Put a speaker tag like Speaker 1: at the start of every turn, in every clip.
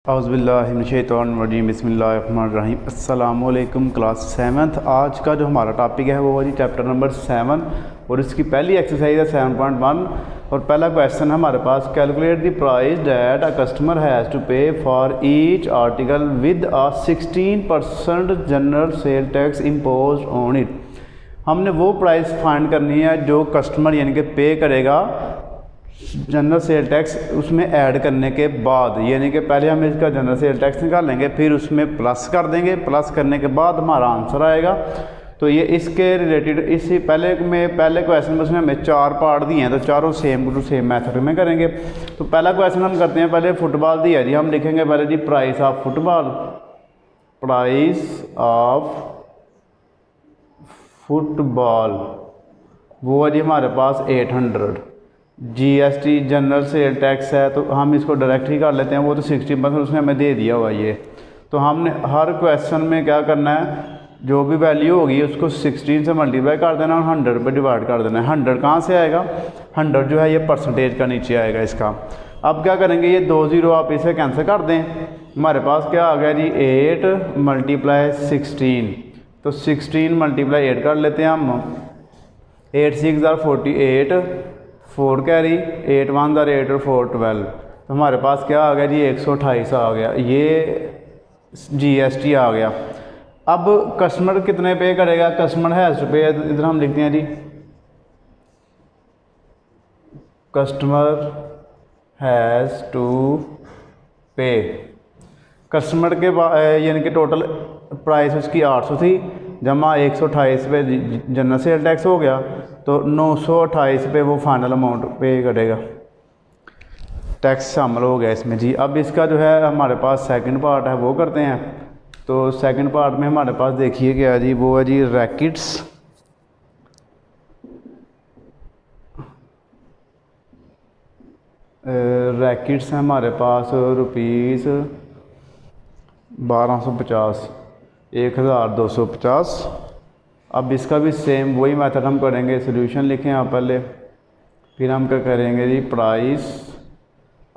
Speaker 1: औज़ुबिल्लाहिमिनश्शैतानिर्रजीम बिस्मिल्लाहिर्रहमानिर्रहीम। अस्सलामुअलैकुम class 7th। आज का जो हमारा टॉपिक है वो है जी चैप्टर नंबर 7 और इसकी पहली एक्सरसाइज है 7.1 और पहला क्वेश्चन है हमारे पास, calculate the price that a customer has to pay for each article with a 16% general sale tax impose on it. हमने वो प्राइस फाइंड करनी है जो कस्टमर यानी कि पे करेगा जनरल सेल टैक्स उसमें ऐड करने के बाद, यानी कि पहले हम इसका जनरल सेल टैक्स निकालेंगे, फिर उसमें प्लस कर देंगे, प्लस करने के बाद हमारा आंसर आएगा। तो ये इसके रिलेटेड इसी पहले क्वेश्चन में उसने हमें 4 पार्ट दिए हैं, तो चारों सेम टू सेम मेथड में करेंगे। तो पहला क्वेश्चन हम करते हैं, पहले फुटबॉल दिया जी, हम लिखेंगे पहले जी price of football, price of football वो है जी हमारे पास 800। जीएसटी जनरल सेल टैक्स है तो हम इसको डायरेक्ट ही कर लेते हैं, वो तो 60% उसने हमें दे दिया हुआ ये। तो हमने हर क्वेश्चन में क्या करना है, जो भी वैल्यू होगी उसको 16 से मल्टीप्लाई कर देना और 100 पे डिवाइड कर देना है। 100 कहाँ से आएगा, 100 जो है ये परसेंटेज का नीचे आएगा इसका। अब क्या करेंगे, ये 2 0 आप इसे कैंसिल कर दें, हमारे पास क्या आ गया जी 8 × 16। तो 16 × 8 कर लेते हैं हम, 8 6 = 48, 4 कैरी, 8 1 = 8 और 4 12। तो हमारे पास क्या आ गया जी 128 आ गया, ये जीएसटी आ गया। अब कस्टमर कितने पे करेगा, कस्टमर हैज़ टू पे, इधर हम लिखते हैं जी कस्टमर हैज़ टू पे। कस्टमर के यानी कि टोटल प्राइस उसकी 800 थी, जमा 128 पे जनरल सेल टैक्स हो गया, तो 928 पे वो फाइनल अमाउंट पे करेगा, टैक्स शामिल हो गया इसमें जी। अब इसका जो है हमारे पास सेकंड पार्ट है वो करते हैं। तो सेकंड पार्ट में हमारे पास देखिए क्या जी, वो है जी रैकेट्स, रैकेट्स हैं हमारे पास रुपीज़ 1250, 1250। अब इसका भी सेम वही मेथड हम करेंगे, सोल्यूशन लिखें आप पहले, फिर हम क्या करेंगे जी प्राइस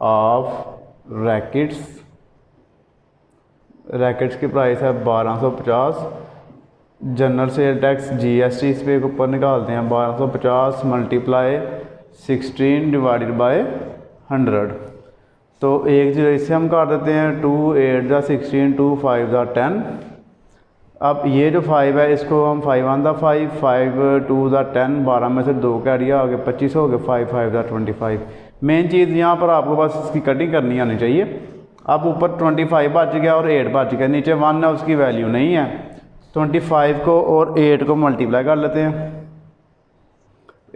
Speaker 1: ऑफ रैकेट्स, रैकेट्स की प्राइस है 1250, जनरल सेल टैक्स जीएसटी इस पे ऊपर निकालते हैं, 1250 × 16 / 100। तो 1 0 इससे हम काट देते हैं, 2 8 × 16, 2 5 × 10। अब ये जो 5 है इसको हम 5 1 = 5, 5 2 = 10, 12 में से 2 कैरी आ गए 25 हो गए, 5 5 = 25। मेन चीज़ यहाँ पर आपको बस इसकी कटिंग करनी आनी चाहिए। अब ऊपर 25 बच गया और 8 बच गया, नीचे 1 है उसकी वैल्यू नहीं है। 25 को और 8 को मल्टीप्लाई कर लेते हैं,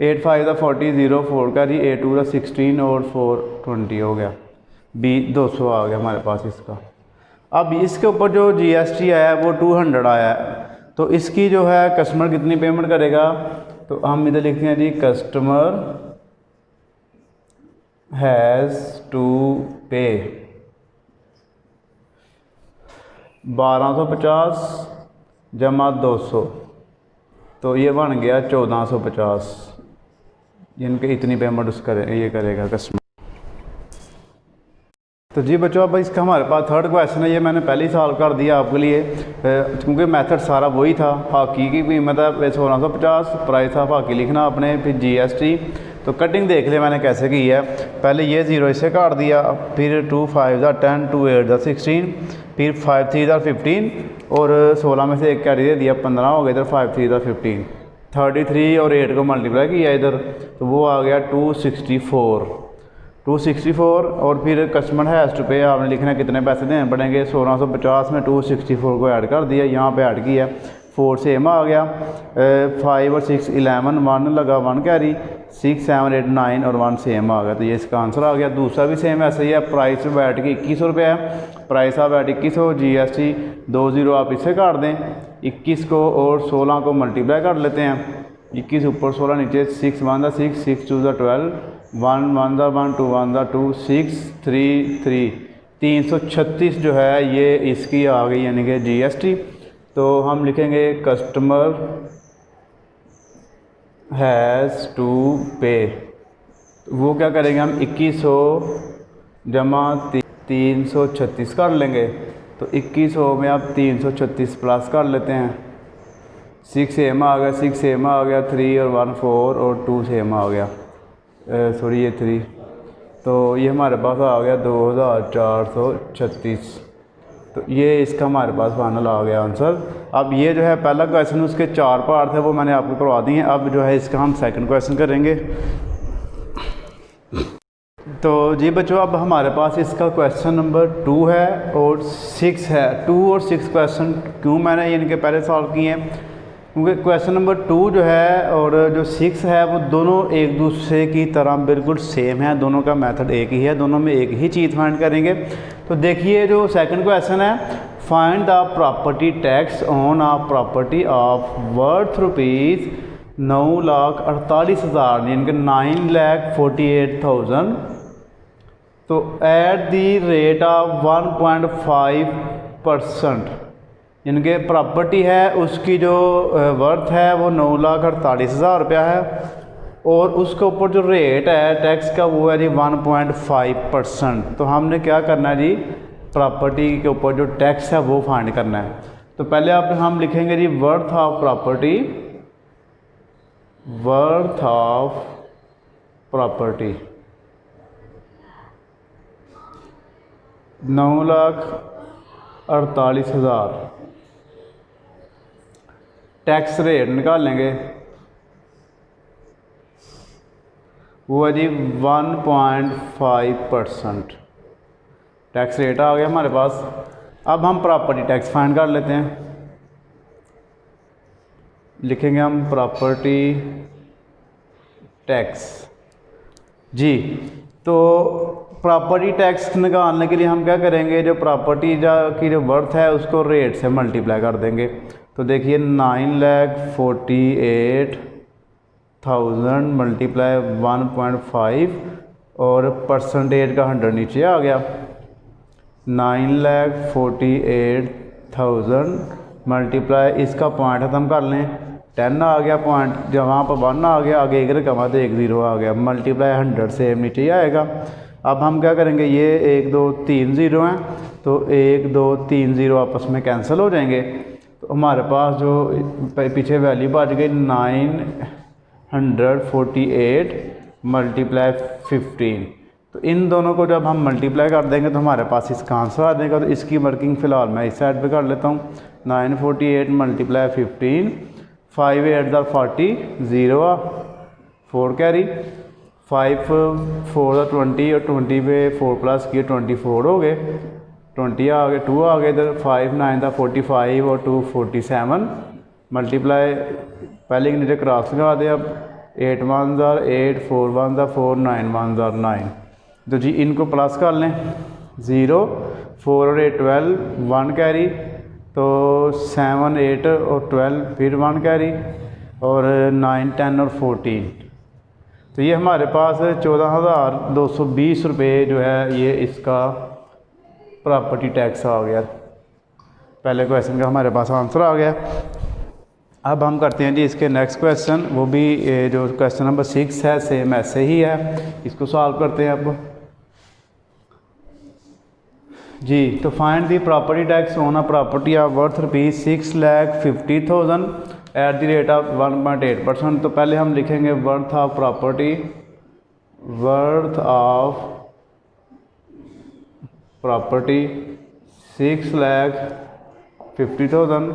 Speaker 1: 8 5 = 40, 0 4 कैरी, 8 2 = 16 और 4 20 हो गया, 200 आ गया हमारे पास इसका। अब इसके ऊपर जो जीएसटी आया है वो 200 आया है, तो इसकी जो है कस्टमर कितनी पेमेंट करेगा, तो हम इधर लिखते हैं जी कस्टमर हैज़ टू पे 1250 जमा 200, तो ये बन गया 1450, जिनके इतनी पेमेंट ये करेगा कस्टमर। तो जी बच्चों, अब इसका हमारे पास थर्ड क्वेश्चन है, ये मैंने पहले ही सॉल्व कर दिया आपके लिए, क्योंकि मेथड सारा वही था। हॉकी की कीमत है 1650, प्राइस ऑफ हॉकी लिखना आपने, फिर जीएसटी। तो कटिंग देख लिया मैंने कैसे की है, पहले ये 0 इसे काट दिया, फिर 2 5 = 10, 2 8 = 16, फिर 5 3 = 15 और 16 में से एक कैरी दे दिया, 15 हो गया, इधर 5 3 = 15, 33 और 8 को मल्टीप्लाई किया इधर, तो वो आ गया 264 और फिर कस्टमर हैज़ टू पे आपने लिखना कितने पैसे देने पड़ेंगे, 1650 में 264 को ऐड कर दिया, यहाँ पे ऐड किया, 4 सेम आ गया, 5 और 6 11, 1 लगा 1 कैरी, 6 7 8 9 और 1 सेम आ गया, तो ये इसका आंसर आ गया। दूसरा भी सेम ऐसे ही है, प्राइस ऑफ ऐड की 2100 रुपये है, प्राइस ऑफ ऐड 2100, जीएसटी 2 0 आप इससे काट दें, 21 को और 16 को मल्टीप्लाई कर लेते हैं, 21 ऊपर 16 नीचे, 6 1 = 6, 6 2 = 12, 1 1 = 1, 2 1 = 2, 6 3 3, 336 जो है ये इसकी आ गई यानी कि जीएसटी। तो हम लिखेंगे कस्टमर हैज़ टू पे, वो क्या करेंगे हम 2100 जमा 336 कर लेंगे। तो 2100 में अब 336 प्लस कर लेते हैं। 6 सेम आ गया, 6 सेम आ गया, 3 और 1 4 और 2 सेम आ गया, सॉरी ये 3। तो ये हमारे पास आ गया 2436। तो ये इसका हमारे पास फाइनल आ गया आंसर। अब ये जो है पहला क्वेश्चन, उसके 4 पार्ट थे, वो मैंने आपको करवा दिए हैं। अब जो है इसका हम सेकंड क्वेश्चन करेंगे। तो जी बच्चों, अब हमारे पास इसका क्वेश्चन नंबर 2 है और 6 है। 2 और 6 क्वेश्चन क्यों मैंने इनके पहले सॉल्व किए हैं, क्योंकि क्वेश्चन नंबर 2 जो है और जो 6 है वो दोनों एक दूसरे की तरह बिल्कुल सेम है। दोनों का मेथड एक ही है, दोनों में एक ही चीज़ फाइंड करेंगे। तो देखिए जो सेकंड क्वेश्चन है, find the property tax on a property of worth rupees 9,48,000 यानी कि 9,48,000। तो एट दी रेट ऑफ 1.5%, यानी कि प्रॉपर्टी है उसकी जो वर्थ है वो 9,48,000 रुपया है, और उसके ऊपर जो रेट है टैक्स का वो है जी 1.5%। तो हमने क्या करना है जी, प्रॉपर्टी के ऊपर जो टैक्स है वो फाइंड करना है। तो पहले आप हम लिखेंगे जी worth of property, worth of property 9,48,000। Tax rate निकालेंगे, वो है जी 1.5%। टैक्स रेट आ गया हमारे पास। अब हम प्रॉपर्टी टैक्स फाइंड कर लेते हैं। लिखेंगे हम प्रॉपर्टी टैक्स जी। तो प्रॉपर्टी टैक्स निकालने के लिए हम क्या करेंगे, जो प्रॉपर्टी की जो वर्थ है उसको रेट से मल्टीप्लाई कर देंगे। तो देखिए 9,48,000 मल्टीप्लाई 1.5 और परसेंटेज का 100 नीचे आ गया। 9,48,000 मल्टीप्लाई इसका पॉइंट ख़त्म कर लें, 10 आ गया पॉइंट, जहाँ पर 1 आ गया आगे 1 रकम है तो 1 0 आ गया, मल्टीप्लाई 100 से नीचे ही आएगा। अब हम क्या करेंगे, ये 1 2 3 0 हैं तो 1 2 3 0 आपस में कैंसिल हो जाएंगे। तो हमारे पास जो पीछे वैल्यू बच गई 948 मल्टीप्लाई 15। तो इन दोनों को जब हम मल्टीप्लाई कर देंगे तो हमारे पास इसका आंसर आ जाएगा। तो इसकी वर्किंग फ़िलहाल मैं इस साइड पे कर लेता हूँ। 948 मल्टीप्लाई 15, 5 8 40, 0 4 कैरी, 5 4 20 और 20 पे 4 प्लस किए 24 हो गए, 20 आ गए, 2 आ गए इधर, 5 9 45 और 2 47 मल्टीप्लाई पहले के नीचे क्रॉस लगा दे। अब 8 1 8 4 1 4 9 1 9। तो जी इनको प्लस कर लें, 0 4 और 8 12, 1 कैरी, तो 7 8 और 12 फिर 1 कैरी, और 9 10 और 14। तो ये हमारे पास 14,220 रुपये जो है ये इसका प्रॉपर्टी टैक्स आ गया। पहले क्वेश्चन का हमारे पास आंसर आ गया। अब हम करते हैं जी इसके नेक्स्ट क्वेश्चन, वो भी जो क्वेश्चन नंबर 6 है सेम ऐसे ही है, इसको सॉल्व करते हैं अब जी। तो find the property tax on a property of worth ₹6,50,000 at the rate of 1.8%। तो पहले हम लिखेंगे worth of property, worth of property 6,50,000,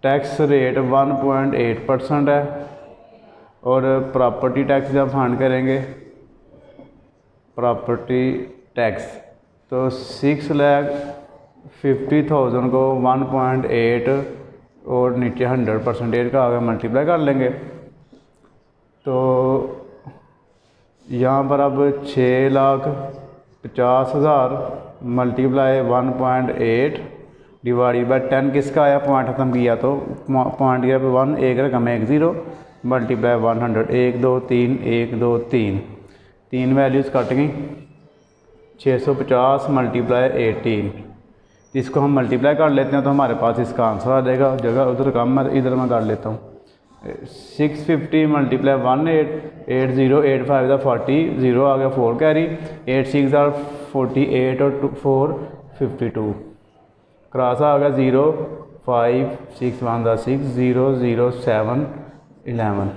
Speaker 1: tax rate 1.8% है, और प्रॉपर्टी टैक्स जब फाइंड करेंगे प्रॉपर्टी टैक्स तो 6,50,000 को 1.8 और नीचे 100% का आगे मल्टीप्लाई कर लेंगे। तो यहाँ पर अब 6,50,000 मल्टीप्लाई 1.8 डिवाइड बाई 10 किसका आया, पॉइंट ख़त्म किया तो पॉइंट किया 1, एक रकम 1 0 मल्टीप्लाई 100, 1 2 3 1 2 3, 3 वैल्यूज़ कट गई। 650 मल्टीप्लाई 18, इसको हम मल्टीप्लाई कर लेते हैं तो हमारे पास इसका आंसर आ जाएगा। जगह उधर कम है इधर मैं कर लेता हूँ, 650 मल्टीप्लाई 1 8 5 दा 40 0 आ गया 4 कैरी 8 6 आर 48 और 4 52 क्रॉस आ गया 0 5 6 1 दा 6 0 0 7 11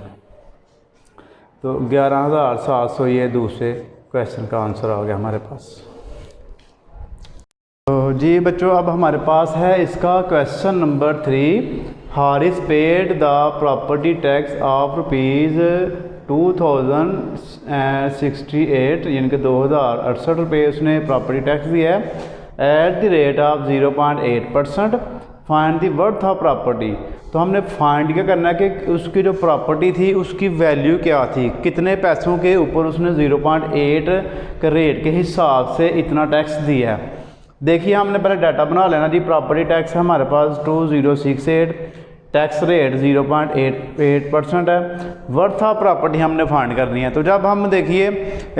Speaker 1: तो 11,700 ये दूसरे क्वेश्चन का आंसर आ गया हमारे पास। तो जी बच्चों अब हमारे पास है इसका question number 3। Haris paid the property tax of rupees 2068 यानी कि 2068 रुपये उसने प्रॉपर्टी टैक्स दिया है at the rate of 0.8%। Find the worth of property. तो हमने फाइंड क्या करना है कि उसकी जो प्रॉपर्टी थी उसकी वैल्यू क्या थी, कितने पैसों के ऊपर उसने 0.8 के रेट के हिसाब से इतना टैक्स दिया है। देखिए हमने पहले डाटा बना लेना जी। प्रॉपर्टी टैक्स हमारे पास 2068, टैक्स रेट 0.88% है। वर्थ ऑफ प्रॉपर्टी हमने फाइंड करनी है। तो जब हम देखिए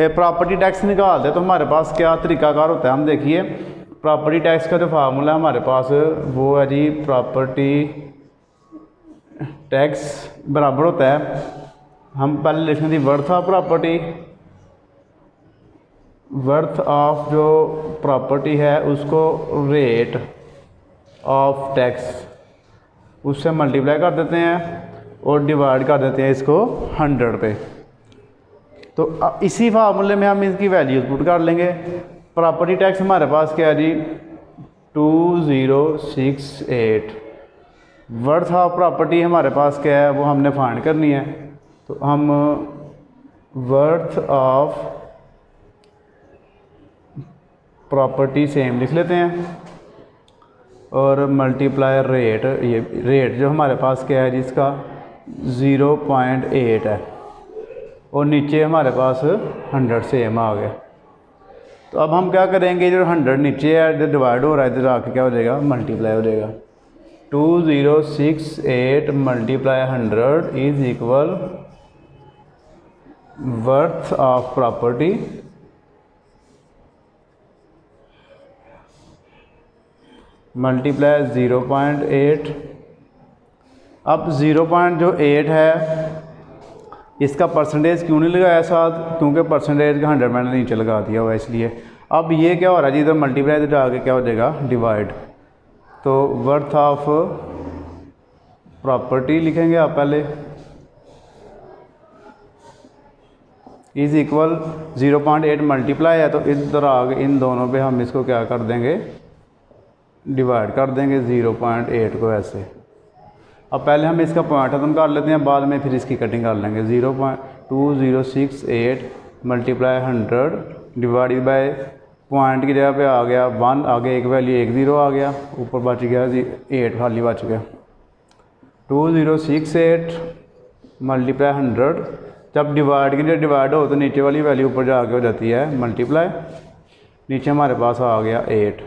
Speaker 1: प्रॉपर्टी टैक्स निकालते हैं तो हमारे पास क्या तरीकाकार होता है, हम देखिए प्रॉपर्टी टैक्स का जो फार्मूला है हमारे पास वो है जी प्रॉपर्टी टैक्स बराबर होता है, हम पहले लिखेंगे जी worth of property. Worth of जो प्रॉपर्टी है उसको रेट ऑफ टैक्स उससे मल्टीप्लाई कर देते हैं और डिवाइड कर देते हैं इसको 100 पे। तो इसी फार्मूले में हम इसकी वैल्यूज पुट कर लेंगे। प्रॉपर्टी टैक्स हमारे पास क्या है जी 2068। वर्थ ऑफ प्रॉपर्टी हमारे पास क्या है वो हमने फाइंड करनी है। तो हम वर्थ ऑफ प्रॉपर्टी सेम लिख लेते हैं और मल्टीप्लाई रेट, ये रेट जो हमारे पास क्या है जिसका 0.8 है और नीचे हमारे पास 100 सेम आ गया। तो अब हम क्या करेंगे, जो 100 नीचे है जो डिवाइड हो रहा है इधर आके क्या हो जाएगा मल्टीप्लाई हो जाएगा। 2068 multiply 100 is equal worth of property multiply 0.8। अब 0.8 है इसका परसेंटेज क्यों नहीं लगाया साथ, क्योंकि परसेंटेज का 100 मैंने नीचे लगा दिया हुआ इसलिए। अब ये क्या हो रहा है जी इधर मल्टीप्लाई इधर आगे क्या हो जाएगा डिवाइड। तो वर्थ ऑफ प्रॉपर्टी लिखेंगे आप पहले इज इक्वल 0.8 मल्टीप्लाई है तो इधर आगे इन दोनों पे हम इसको क्या कर देंगे डिवाइड कर देंगे 0.8 को ऐसे। अब पहले हम इसका पॉइंट खत्म कर लेते हैं, बाद में फिर इसकी कटिंग कर लेंगे। 0.2068 मल्टीप्लाई 100 डिवाइड बाय पॉइंट की जगह पे आ गया 1, आगे एक वैल्यू 1 0 आ गया, ऊपर बच गया 8 खाली बच गया। 2068 मल्टीप्लाई 100 जब डिवाइड की जगह डिवाइड हो तो नीचे वाली वैल्यू ऊपर जाके हो जाती है मल्टीप्लाई, नीचे हमारे पास आ गया 8।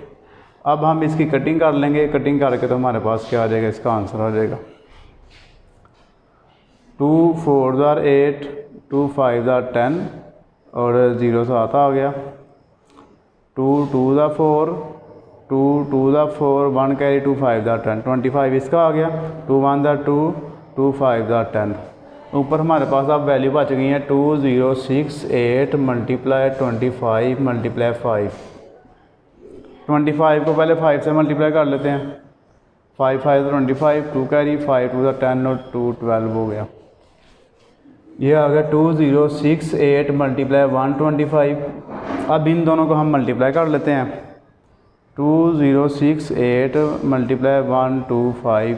Speaker 1: अब हम इसकी कटिंग कर लेंगे, कटिंग करके तो हमारे पास क्या आ जाएगा, इसका आंसर आ जाएगा 2 4 8 2 5 10 और 0 7 आ गया। 2 2 4 2 2 4 1 कैरी 2 5 10 25 इसका आ गया। 2 1 2 2 5 10 ऊपर हमारे पास अब वैल्यू बच गई है 2068 मल्टीप्लाई 25 मल्टीप्लाई 5। 25 को पहले 5 से मल्टीप्लाई कर लेते हैं। 5 5 25 2 कैरी 5 2 10 और 2 12 हो गया। ये आ गया 2068 मल्टीप्लाई 125। अब इन दोनों को हम मल्टीप्लाई कर लेते हैं। 2068 मल्टीप्लाई 125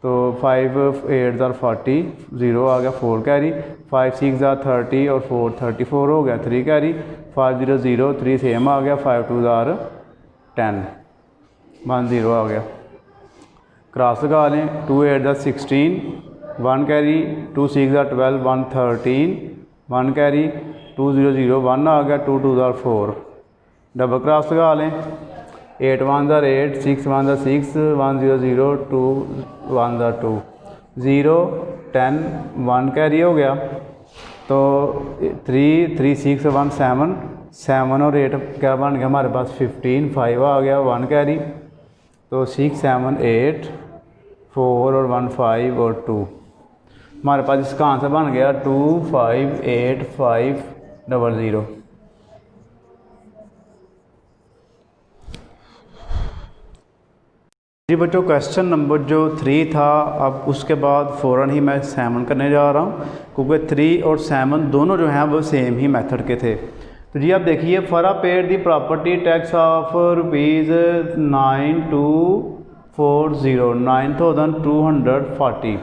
Speaker 1: तो 5 8 40 0 आ गया 4 कैरी 5 6 30 और 4 34 हो गया 3 कैरी 5 0 0 3 सेम आ गया 5 2 10 1 0 आ गया। क्रॉस लगा लें 2 8 16 1 कैरी 2 6 12 1 13 1 कैरी 2 0 0 1 आ गया 2 2 4 डबल क्रॉस लगा लें 8 1 8 6 1 6 1 0 0 2 1 2 0 10 1 कैरी हो गया तो 3 3 6 1 7 7 और 8 क्या बन गया हमारे पास 15 5 आ गया 1 कैरी तो 6 7 8 4 और 1 5 और 2 हमारे पास इसका आंसर बन गया 258,500। जी बच्चों, क्वेश्चन नंबर जो 3 था, अब उसके बाद फ़ौरन ही मैं 7 करने जा रहा हूँ, क्योंकि 3 और 7 दोनों जो हैं वो सेम ही मेथड के थे। तो जी आप देखिए, फरा paid the property tax of rupees 9240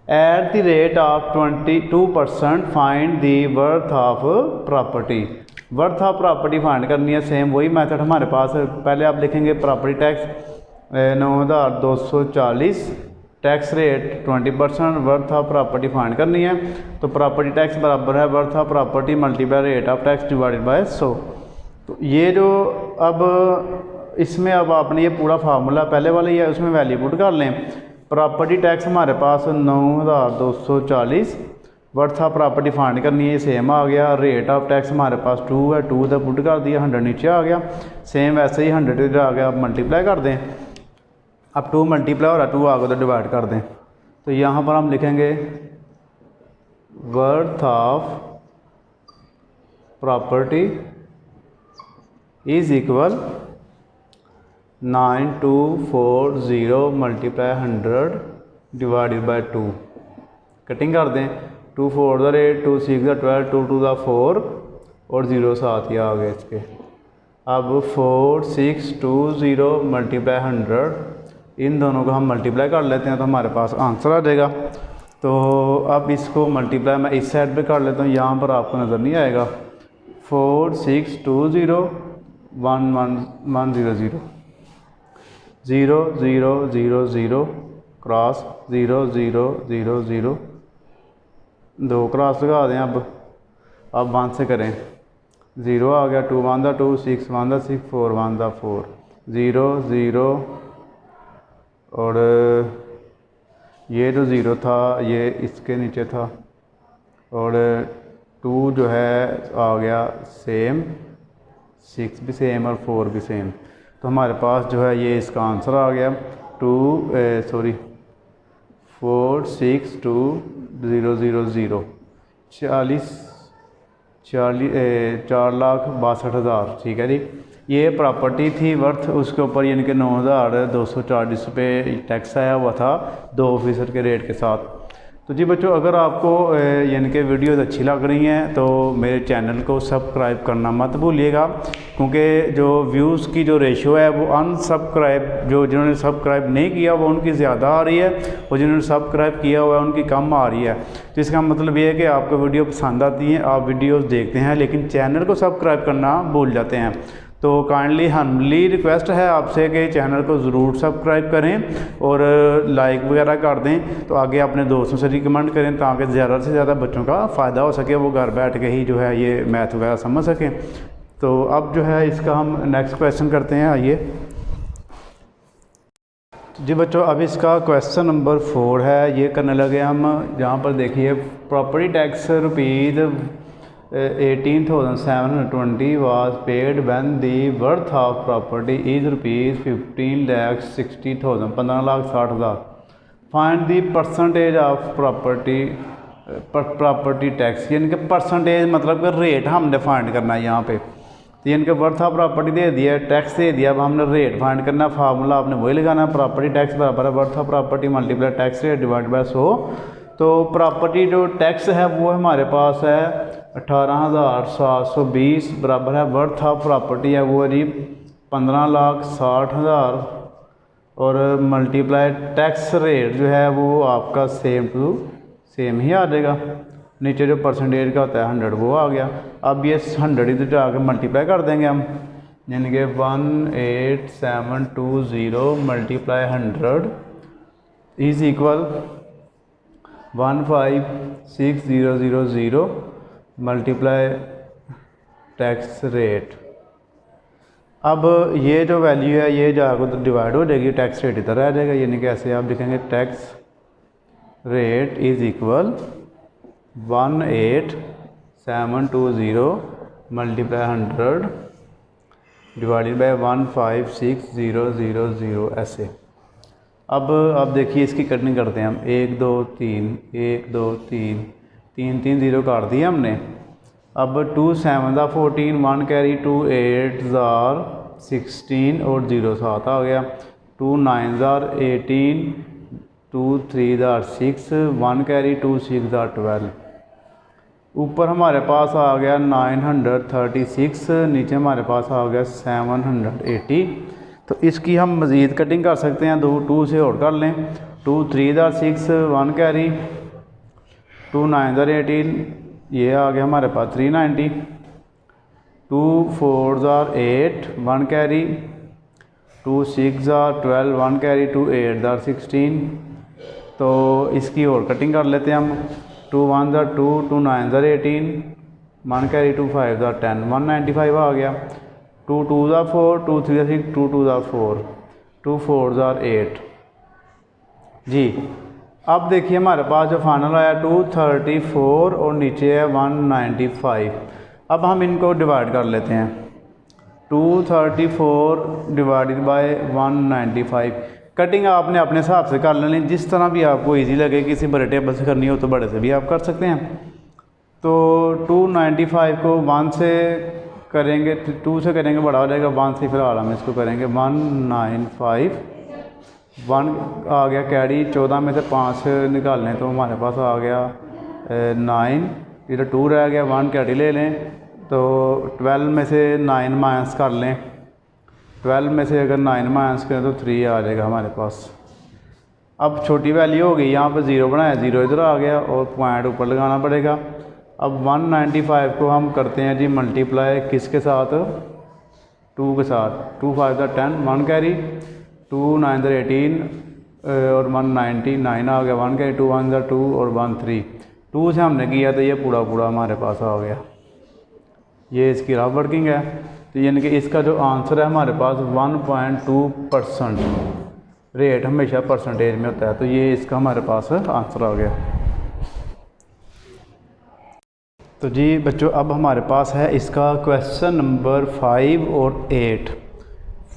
Speaker 1: at the rate of 22%। Find the worth of property. Worth of property find करनी है, सेम वही मेथड हमारे पास। पहले आप लिखेंगे property tax 9,240, tax rate 20%, worth of property find करनी है। तो प्रॉपर्टी टैक्स बराबर है worth of property multiply rate of tax divided by 100। तो ये जो अब इसमें अब आपने ये पूरा फार्मूला पहले वाला ही है, उसमें वैल्यू पुट कर लें। प्रॉपर्टी टैक्स हमारे पास 9,240, वर्थ ऑफ प्रॉपर्टी फाइंड करनी है, सेम आ गया। रेट ऑफ टैक्स हमारे पास 2 है, 2 तो पुट कर दिया, 100 नीचे आ गया, सेम वैसे ही 100 इधर आ गया। अब मल्टीप्लाई कर दें, अब 2 मल्टीप्लाई हो रहा है, 2 आ गया तो डिवाइड कर दें। तो यहाँ पर हम लिखेंगे worth of property is equal 9240 multiply 100 divided by 2। Cutting कर दें, 2 4 द 8, 2 6 द 12, 2 2 द 4 और 0 साथ ही आ गए इसके। अब 4620 मल्टीप्लाई 100, इन दोनों को हम मल्टीप्लाई कर लेते हैं तो हमारे पास आंसर आ जाएगा। तो अब इसको मल्टीप्लाई मैं इस साइड पे कर लेता हूँ, यहाँ पर आपको नज़र नहीं आएगा। 4620 1100 0 0 0 0 क्रॉस 0 0 0 0 2 क्रॉस लगा दें। अब 1 से करें, 0 आ गया, 2 1 2 6 1 6 4 1 4 0 0 और ये जो 0 था ये इसके नीचे था और 2 जो है आ गया सेम, 6 भी सेम और 4 भी सेम। तो हमारे पास जो है ये इसका आंसर आ गया 4,62,000 4,62,000। ठीक है जी, ये प्रॉपर्टी थी वर्थ, उसके ऊपर यानी कि 9,240 पे टैक्स आया हुआ था 2% के रेट के साथ। तो जी बच्चों, अगर आपको यानी कि वीडियोज़ अच्छी लग रही हैं तो मेरे चैनल को सब्सक्राइब करना मत भूलिएगा, क्योंकि जो व्यूज़ की जो रेशियो है वो अनसब्सक्राइब, जो जिन्होंने सब्सक्राइब नहीं किया वो उनकी ज़्यादा आ रही है और जिन्होंने सब्सक्राइब किया हुआ है उनकी कम आ रही है। तो इसका मतलब ये है कि आपको वीडियो पसंद आती हैं, आप वीडियोज़ देखते हैं लेकिन चैनल को सब्सक्राइब करना भूल जाते हैं। तो काइंडली हम्बली रिक्वेस्ट है आपसे कि चैनल को ज़रूर सब्सक्राइब करें और लाइक वगैरह कर दें, तो आगे अपने दोस्तों से रिकमेंड करें ताकि ज़्यादा से ज़्यादा बच्चों का फ़ायदा हो सके, वो घर बैठ के ही जो है ये मैथ वगैरह समझ सकें। तो अब जो है इसका हम नेक्स्ट क्वेश्चन करते हैं, आइए। जी बच्चों, अब इसका क्वेश्चन नंबर 4 है, ये करने लगे हम। जहाँ पर देखिए property tax rupees 18,720 was paid when the worth of property is rupees 15,60,000 15,60,000। Find the percentage of property tax, यानी कि परसेंटेज मतलब कि रेट हमने फाइंड करना है यहाँ पे। तो यानी कि वर्थ ऑफ प्रॉपर्टी दे दिया, टैक्स दे दिया, अब हमने रेट फाइंड करना, फार्मूला आपने वही लगाना, प्रॉपर्टी टैक्स बराबर है worth of property multiply tax rate divide by 100। तो प्रॉपर्टी जो टैक्स है वो हमारे पास है 18,720 बराबर है वर्थ ऑफ प्रॉपर्टी है वो जी 15,60,000 और मल्टीप्लाई टैक्स रेट जो है वो आपका सेम टू सेम ही आ जाएगा। नीचे जो परसेंटेज का होता है 100 वो आ गया। अब ये 100 इधर जाकर मल्टीप्लाई कर देंगे हम, यानी कि 18720 multiply 100 is equal 156000 multiply tax rate. अब ये जो वैल्यू है ये जाकर तो डिवाइड हो जाएगी, टैक्स रेट इधर आ जाएगा, यानी कि ऐसे आप लिखेंगे tax rate is equal 18720 multiply 100 divided by 15600 ऐसे। अब देखिए इसकी कटिंग करते हैं हम, 1 2 3 1 2 3 3 3 0 काट दिया हमने। अब 2 7 14, 1 कैरी, 2 8 16 और 0 7 आ गया। 2 9 18, 2 3 6, 1 कैरी, 2 6 12। ऊपर हमारे पास आ गया 936, नीचे हमारे पास आ गया 780। तो इसकी हम मज़ीद कटिंग कर सकते हैं, 2 से और कर लें। 2 3 6, 1 कैरी, 2 9 18, ये आ गया हमारे पास 390। 2 4 8, 1 कैरी, 2 6 12, 1 कैरी, 2 8 16। तो इसकी और कटिंग कर लेते हैं हम। 2 1 2, 2 9 18, 1 कैरी, 2 5 10, 195 आ गया। 2 2 4, 2 3 6, 2 2 4, 2 4 8 जी। अब देखिए हमारे पास जो फाइनल आया 234 और नीचे है 195। अब हम इनको डिवाइड कर लेते हैं। 234 डिवाइडेड बाय 195। कटिंग आपने अपने हिसाब से कर लेनी, जिस तरह भी आपको इजी लगे। किसी बड़े टेबल से करनी हो तो बड़े से भी आप कर सकते हैं। तो 295 को 1 से करेंगे, 2 से करेंगे बड़ा हो जाएगा, 1 से फिलहाल हम इसको करेंगे 195। 1 आ गया कैरी, 14 में से 5 निकालने तो हमारे पास आ गया 9, इधर 2 रह गया, 1 कैरी ले लें तो 12 में से 9 माइनस कर लें। 12 में से अगर 9 माइनस करें तो 3 आ जाएगा हमारे पास। अब छोटी वैल्यू हो गई, यहाँ पर 0 बनाया, 0 इधर आ गया और पॉइंट ऊपर लगाना पड़ेगा। अब 195 को हम करते हैं जी मल्टीप्लाई किसके साथ, 2 के साथ। 2 5 10, 1 कैरी, 2 9 18 और 199 आ गया, 1 कैरी, 2 1 2 और 1 3। 2 से हमने किया तो ये पूरा हमारे पास आ गया। ये इसकी रफ वर्किंग है। तो यानी कि इसका जो आंसर है हमारे पास 1.2%। रेट हमेशा परसेंटेज में होता है, तो ये इसका हमारे पास आंसर आ गया। तो जी बच्चों, अब हमारे पास है इसका क्वेश्चन नंबर 5 और 8।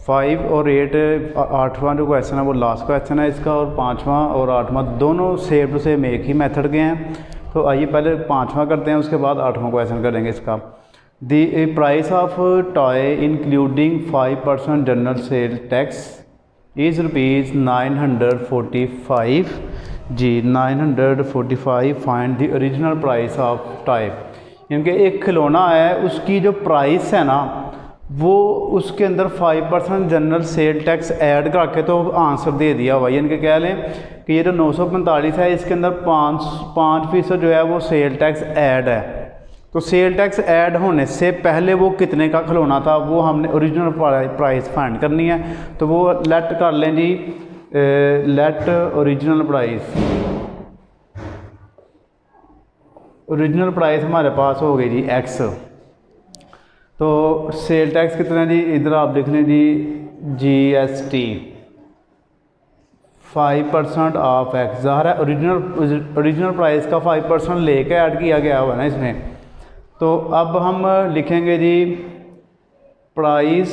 Speaker 1: 5 और 8, 8वां जो क्वेश्चन है वो लास्ट क्वेश्चन है इसका, और 5वां और 8वां दोनों सेम टू सेम एक ही मेथड के हैं। तो आइए पहले 5वां करते हैं, उसके बाद 8वां क्वेश्चन करेंगे इसका। The price of toy including 5% general sale tax is rupees 945 जी, 945। Find the original price of toy. यानी कि एक खिलौना है, उसकी जो प्राइस है ना वो उसके अंदर 5% जनरल सेल टैक्स ऐड करके तो आंसर दे दिया हुआ। यानी कि कह लें कि ये जो 945 है इसके अंदर 5% जो है वो सेल टैक्स ऐड है। तो सेल टैक्स ऐड होने से पहले वो कितने का खिलौना था वो हमने ओरिजिनल प्राइस फाइंड करनी है। तो वो लेट कर लें जी, let original price. Original price हमारे पास हो गई जी x। तो सेल टैक्स कितना जी, इधर आप देख लें जी GST 5% ऑफ x। ज़ाहिर है ओरिजिनल प्राइस का 5% लेके ऐड किया गया हुआ ना इसमें। तो अब हम लिखेंगे जी प्राइस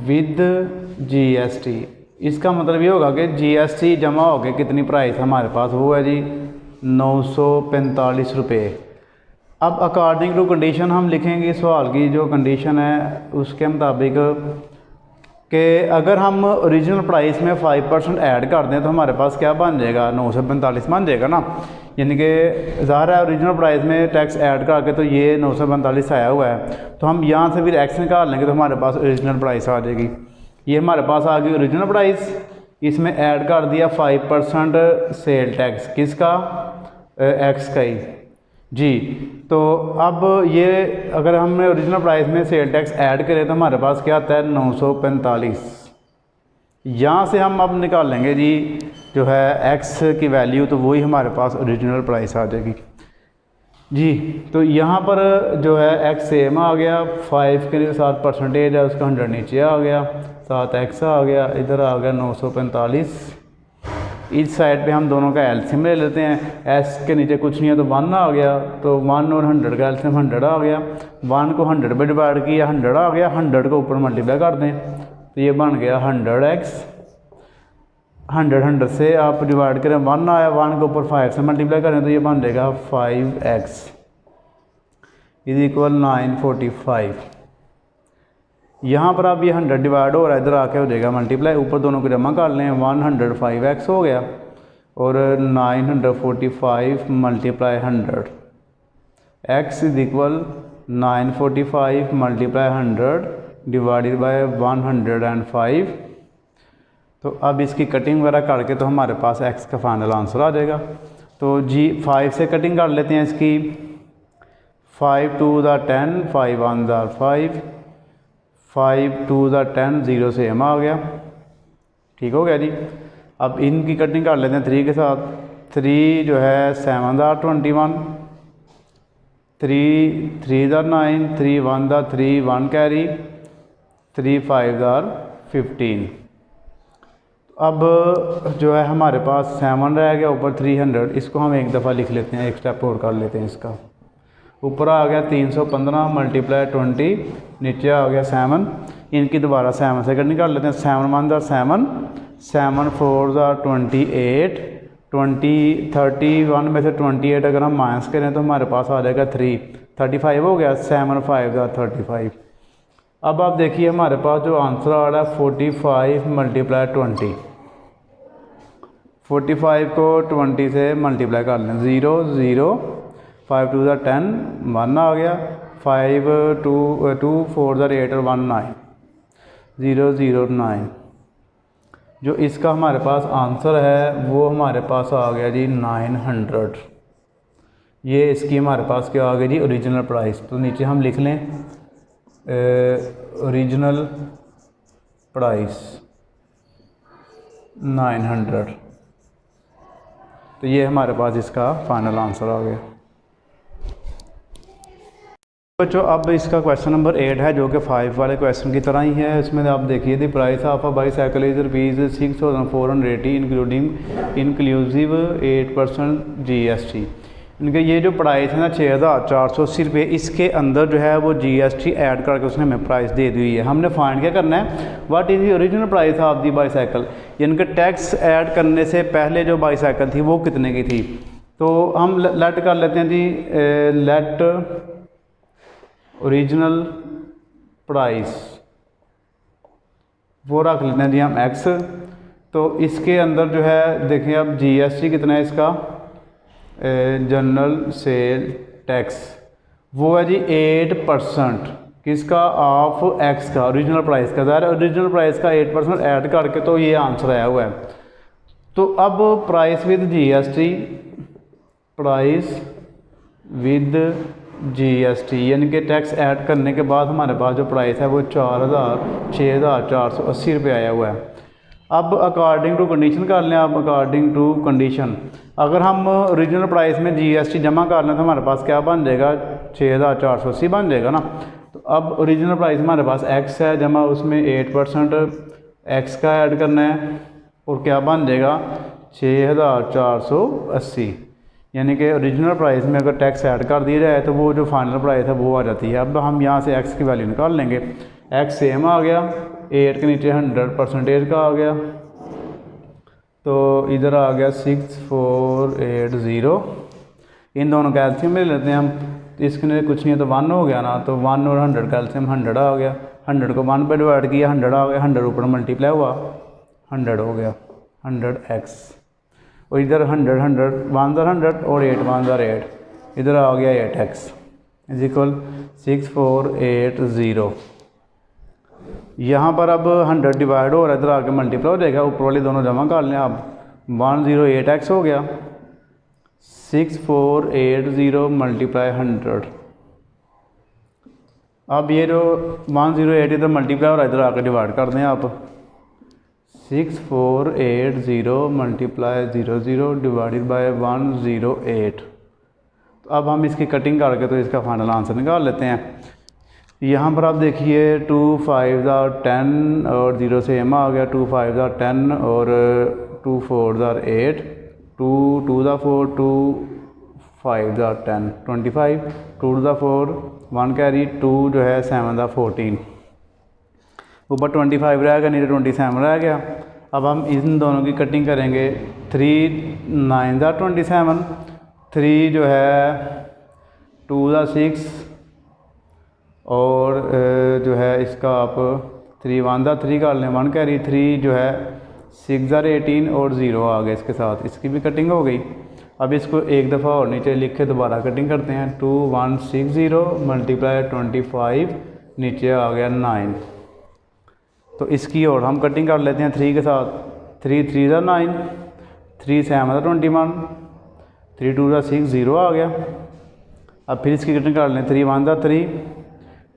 Speaker 1: विद GST। इसका मतलब ये होगा कि GST जमा हो गया कितनी प्राइस हमारे पास, वो है जी 945 रुपये। अब अकॉर्डिंग टू कंडीशन हम लिखेंगे सवाल की जो कंडीशन है उसके मुताबिक कि अगर हम ओरिजिनल प्राइस में 5% ऐड कर दें तो हमारे पास क्या बन जाएगा, 945 बन जाएगा ना। यानी कि ज़ाहिर है ओरिजिनल प्राइस में टैक्स ऐड करके तो ये 945 आया हुआ है। तो हम यहाँ से फिर एक्स निकाल लेंगे तो हमारे पास ओरिजिनल प्राइस आ जाएगी। ये हमारे पास आ गई ओरिजिनल प्राइस, इसमें ऐड कर दिया 5% सेल टैक्स, किसका, एक्स का ही जी। तो अब ये अगर हमने ओरिजिनल प्राइस में सेल टैक्स ऐड करें तो हमारे पास क्या आता है 945। यहाँ से हम अब निकाल लेंगे जी जो है एक्स की वैल्यू, तो वही हमारे पास ओरिजिनल प्राइस आ जाएगी जी। तो यहाँ पर जो है एक्स सेम आ गया, 5 के साथ परसेंटेज है उसका 100 नीचे आ गया, साथ एक्स आ गया, इधर आ गया 945। इस साइड पे हम दोनों का एलसीएम ले लेते हैं, एस के नीचे कुछ नहीं है तो 1 आ गया, तो 1 और 100 का एलसीएम 100 आ गया। 1 को 100 पे डिवाइड किया 100 आ गया, 100 को ऊपर मल्टीप्लाई कर दें तो ये बन गया 100x। 100 से आप डिवाइड करें 1 आया, 1 के ऊपर 5 से मल्टीप्लाई करें तो ये बन जाएगा 5x इज इक्वल 945। यहाँ पर अब ये 100 डिवाइड हो रहा है, इधर आके हो जाएगा मल्टीप्लाई, ऊपर दोनों को जमा कर लें, 105x हो गया और 945 multiply 100, x is equal 945 multiply 100 divided by 105। तो अब इसकी कटिंग वगैरह करके तो हमारे पास x का फाइनल आंसर आ जाएगा। तो जी 5 से कटिंग कर लेते हैं इसकी, 5 2 दा 10, 5 1 दा 5, 5 2 दा 10, 0 से m आ गया, ठीक हो गया जी। अब इनकी कटिंग कर लेते हैं 3 के साथ, 3 जो है 7 दा 21, 3 3 दा 9, 3 1 दा 3, 1 कैरी, 3 5 दा 15। अब जो है हमारे पास 7 रह गया, ऊपर 300, इसको हम एक दफ़ा लिख लेते हैं, एक स्टेप और कर लेते हैं इसका। ऊपर आ गया 315 मल्टीप्लाई 20, नीचे आ गया 7, इनकी दोबारा 7 से कटिंग कर लेते हैं, 7 1 दा 7, 7 4 दा 28, 31 में से 28 अगर हम माइनस करें तो हमारे पास आ जाएगा 3, 35 हो गया, 7 5 दा 35। अब आप देखिए हमारे पास जो आंसर आ रहा है 45 मल्टीप्लाई 20, 45 को 20 से मल्टीप्लाई कर लें, 0 0, 5 2 दा 10, 1 आ गया, 5 2 4 दा 8 और 1 9, 0 0 9। जो इसका हमारे पास आंसर है वो हमारे पास आ गया जी 900। ये इसकी हमारे पास क्या आ गया जी, ओरिजिनल प्राइस। तो नीचे हम लिख लें ओरिजिनल प्राइस 900। तो ये हमारे पास इसका फाइनल आंसर आ गया। बच्चों अब इसका क्वेश्चन नंबर 8 है, जो कि 5 वाले क्वेश्चन की तरह ही है। इसमें आप देखिए the price of a bicycle is ₹6480 inclusive 8% GST। इनके ये जो प्राइस है ना 6480 रुपये, इसके अंदर जो है वो GST ऐड करके उसने हमें प्राइस दे दी है। हमने फाइंड क्या करना है, what is the original price of the bicycle, यानी कि टैक्स ऐड करने से पहले जो बाईसाइकिल थी वो कितने की थी। तो हम लेट कर लेते हैं जी, लेट ओरिजिनल प्राइस वो रख लेते हैं जी हम x। तो इसके अंदर जो है देखिए अब GST कितना है इसका, जनरल सेल टैक्स वो है जी 8%, किसका, ऑफ x का, ओरिजिनल प्राइस का। ज़ाहिर ओरिजिनल प्राइस का 8% ऐड करके तो ये आंसर आया हुआ है। तो अब price with GST, price with GST यानी कि टैक्स ऐड करने के बाद हमारे पास जो प्राइस है वो 6480 रुपये आया हुआ है। अब अकॉर्डिंग टू कंडीशन कर लें आप, अकॉर्डिंग टू कंडीशन अगर हम ओरिजिनल प्राइस में GST जमा कर लें तो हमारे पास क्या बन जाएगा, 6480 बन जाएगा ना। तो अब ओरिजिनल प्राइस हमारे पास x है, जमा उसमें 8% x का ऐड करना है और क्या बन जाएगा 6480, यानी कि ओरिजिनल प्राइस में अगर टैक्स ऐड कर दिया जाए तो वो जो फाइनल प्राइस है वो आ जाती है। अब हम यहाँ से x की वैल्यू निकाल लेंगे, x सेम आ गया, 8 के नीचे 100% का आ गया, तो इधर आ गया 6480। इन दोनों का एलसीएम ले लेते हैं हम, तो इसके लिए कुछ नहीं है तो 1 हो गया ना, तो 1 और 100 का एलसीएम 100 आ गया, 100 को 1 पे डिवाइड किया 100 आ गया, 100 ऊपर मल्टीप्लाई हुआ 100 हो गया 100x, और इधर 100 1 100 और 8 1 8, इधर आ गया 8x इज इक्वल 6480। यहाँ पर अब 100 डिवाइड हो रहा है, इधर आके मल्टीप्लाई हो जाएगा, ऊपर वाले दोनों जमा कर लें आप, 108x हो गया, 6480 मल्टीप्लाई 100। अब ये जो 108 इधर मल्टीप्लाई हो रहा है, इधर आकर डिवाइड कर दें आप, 6480 मल्टीप्लाई 00 डिवाइडेड बाय 108। तो अब हम इसकी कटिंग करके तो इसका फाइनल आंसर निकाल लेते हैं। यहाँ पर आप देखिए 2 5 10 और 0 से m आ गया, 2 5 10 और 2 4 8, 2 2 4 2 5 10 25, 2 4 1 कैरी, 2 जो है 7 14। ऊपर 25 रहेगा, नीचे 27 रह गया। अब हम इन दोनों की कटिंग करेंगे। 3 9 ज़ा 27, 3 जो है 2 ज़ा 6 और जो है इसका आप 3 1 ज़ा 3 कर लें, 1 कैरी। 3 जो है 6 ज़ा 18 और 0 आ गया इसके साथ, इसकी भी कटिंग हो गई। अब इसको एक दफ़ा और नीचे लिख के दोबारा कटिंग करते हैं। 2160 मल्टीप्लाई 25, नीचे आ गया 9। तो इसकी और हम कटिंग कर लेते हैं 3 के साथ। 3 3 ज़ा 9, 3 7 ज़ा 21, 3 2 ज़ा 6, 0 आ गया। अब फिर इसकी कटिंग कर लें। 3 1 ज़ा 3,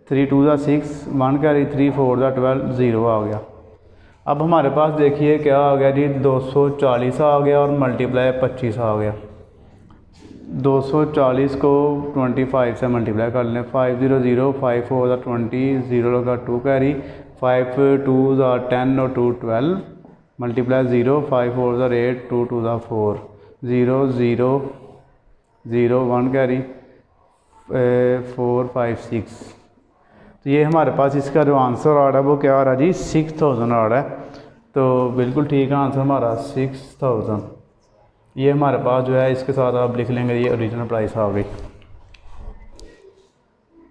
Speaker 1: 3 2 ज़ा 6, 1 कैरी। 3 4 ज़ा 12, 0 आ गया। अब हमारे पास देखिए क्या आ गया जी, 240 आ गया और मल्टीप्लाई 25 आ गया। 240 को 25 से मल्टीप्लाई कर लें। 5 0 0, 5 4 ज़ा 20, 0 लगा 2 कैरी। 5 2 ज़ा 10 और 2 12, मल्टीप्लाई 0, 5 4 ज़ा 8, 2 2 ज़ा 4, 0 0 0, 1 कैरी। 4 5 6। तो ये हमारे पास इसका जो आंसर आ रहा है वो क्या आ रहा है जी, 6000 आ रहा है। तो बिल्कुल ठीक है आंसर हमारा 6000। ये हमारे पास जो है इसके साथ आप लिख लेंगे, ये ओरिजिनल प्राइस आ गई।